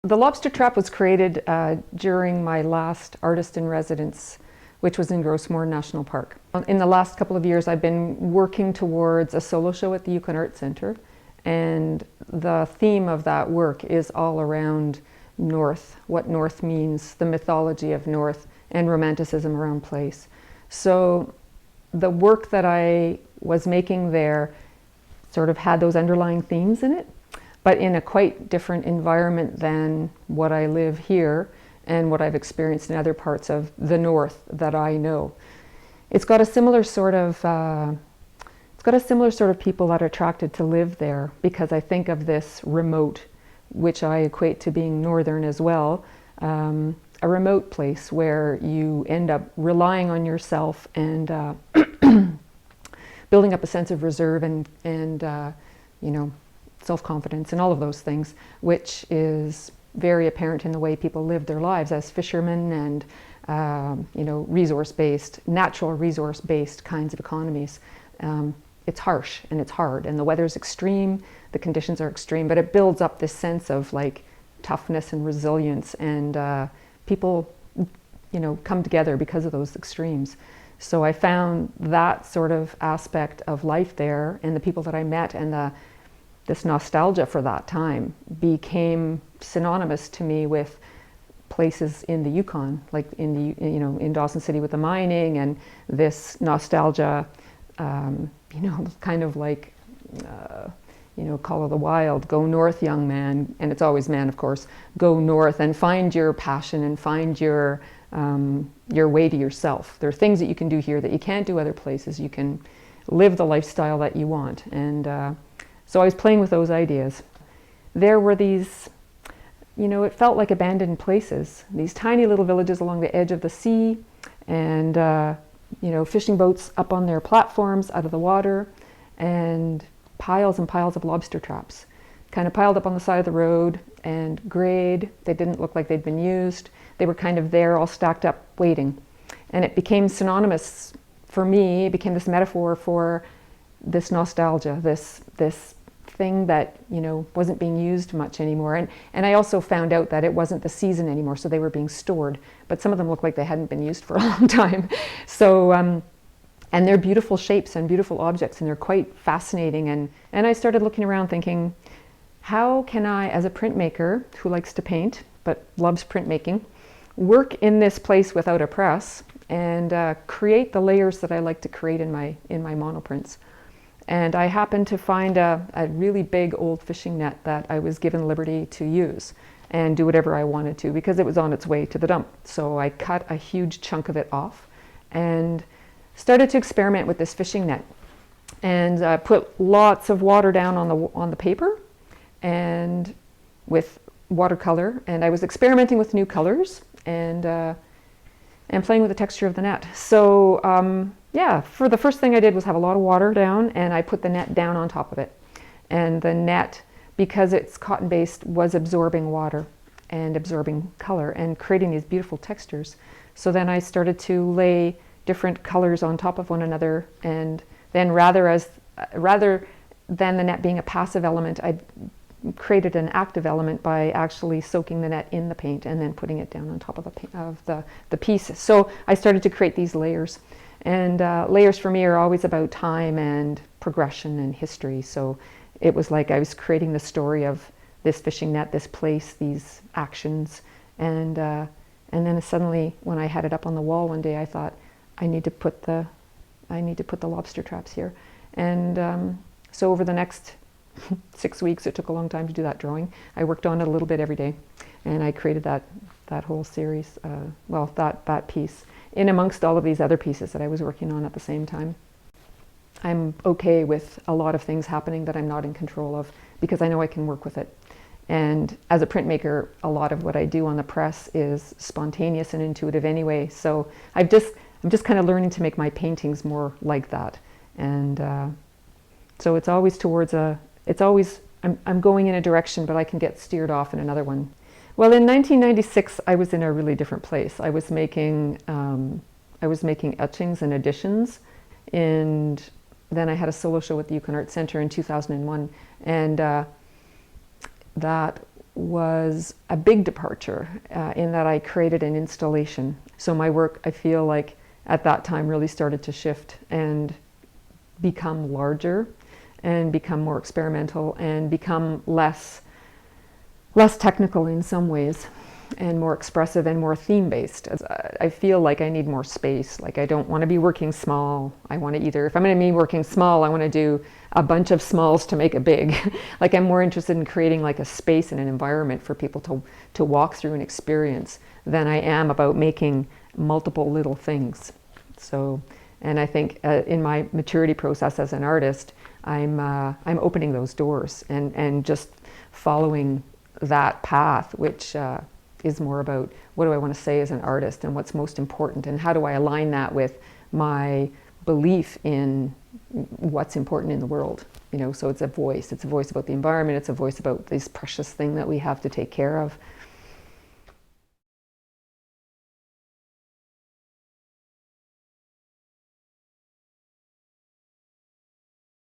The lobster trap was created during my last artist in residence, which was in Grossmoor National Park. In the last couple of years, I've been working towards a solo show at the Yukon Art Center, and the theme of that work is all around North, what North means, the mythology of North, and romanticism around place. So the work that I was making there sort of had those underlying themes in it, but in a quite different environment than what I live here and what I've experienced in other parts of the North that I know. It's got a similar sort of people that are attracted to live there, because I think of this remote, which I equate to being northern as well, a remote place where you end up relying on yourself and building up a sense of reserve and you know, self-confidence and all of those things, which is very apparent in the way people live their lives as fishermen and you know, resource-based, natural resource-based kinds of economies. It's harsh and it's hard, and the weather's extreme, the conditions are extreme, but it builds up this sense of like toughness and resilience, and people, you know, come together because of those extremes. So I found that sort of aspect of life there, and the people that I met, and this nostalgia for that time became synonymous to me with places in the Yukon, like in the, you know, in Dawson City with the mining, and this nostalgia, you know, kind of like, you know, Call of the Wild, go north, young man, and it's always man, of course, go north and find your passion and find your way to yourself. There are things that you can do here that you can't do other places. You can live the lifestyle that you want. And so I was playing with those ideas. There were these, you know, it felt like abandoned places, these tiny little villages along the edge of the sea, and you know, fishing boats up on their platforms out of the water, and piles and piles of lobster traps kind of piled up on the side of the road and grayed. They didn't look like they'd been used. They were kind of there all stacked up waiting, and it became synonymous for me. It became this metaphor for this nostalgia, this thing that, you know, wasn't being used much anymore. And I also found out that it wasn't the season anymore, so they were being stored, but some of them looked like they hadn't been used for a long time. So and they're beautiful shapes and beautiful objects, and they're quite fascinating. And I started looking around thinking, how can I, as a printmaker who likes to paint but loves printmaking, work in this place without a press and create the layers that I like to create in my monoprints. And I happened to find a really big old fishing net that I was given liberty to use and do whatever I wanted to, because it was on its way to the dump. So I cut a huge chunk of it off and started to experiment with this fishing net, and put lots of water down on the paper and with watercolor, and I was experimenting with new colors and playing with the texture of the net. So yeah, for the first thing I did was have a lot of water down, and I put the net down on top of it. And the net, because it's cotton based, was absorbing water and absorbing color and creating these beautiful textures. So then I started to lay different colors on top of one another, and then rather than the net being a passive element, I created an active element by actually soaking the net in the paint and then putting it down on top of the piece. So I started to create these layers. And layers for me are always about time and progression and history. So it was like I was creating the story of this fishing net, this place, these actions. And then suddenly, when I had it up on the wall one day, I thought, I need to put the lobster traps here. And so over the next 6 weeks, it took a long time to do that drawing. I worked on it a little bit every day, and I created that whole series, well, that piece, in amongst all of these other pieces that I was working on at the same time. I'm okay with a lot of things happening that I'm not in control of, because I know I can work with it. And as a printmaker, a lot of what I do on the press is spontaneous and intuitive anyway. So I'm just kind of learning to make my paintings more like that. And so it's always I'm going in a direction, but I can get steered off in another one. Well, in 1996, I was in a really different place. I was making etchings and editions, and then I had a solo show at the Yukon Art Center in 2001, and that was a big departure in that I created an installation. So my work, I feel like at that time, really started to shift and become larger and become more experimental and become less technical in some ways, and more expressive and more theme-based. I feel like I need more space. Like, I don't want to be working small. I want to either, if I'm going to be working small, I want to do a bunch of smalls to make it big. Like, I'm more interested in creating like a space and an environment for people to walk through and experience than I am about making multiple little things. So, and I think in my maturity process as an artist, I'm opening those doors and just following that path, which is more about what do I want to say as an artist and what's most important, and how do I align that with my belief in what's important in the world. You know, so it's a voice about the environment, it's a voice about this precious thing that we have to take care of.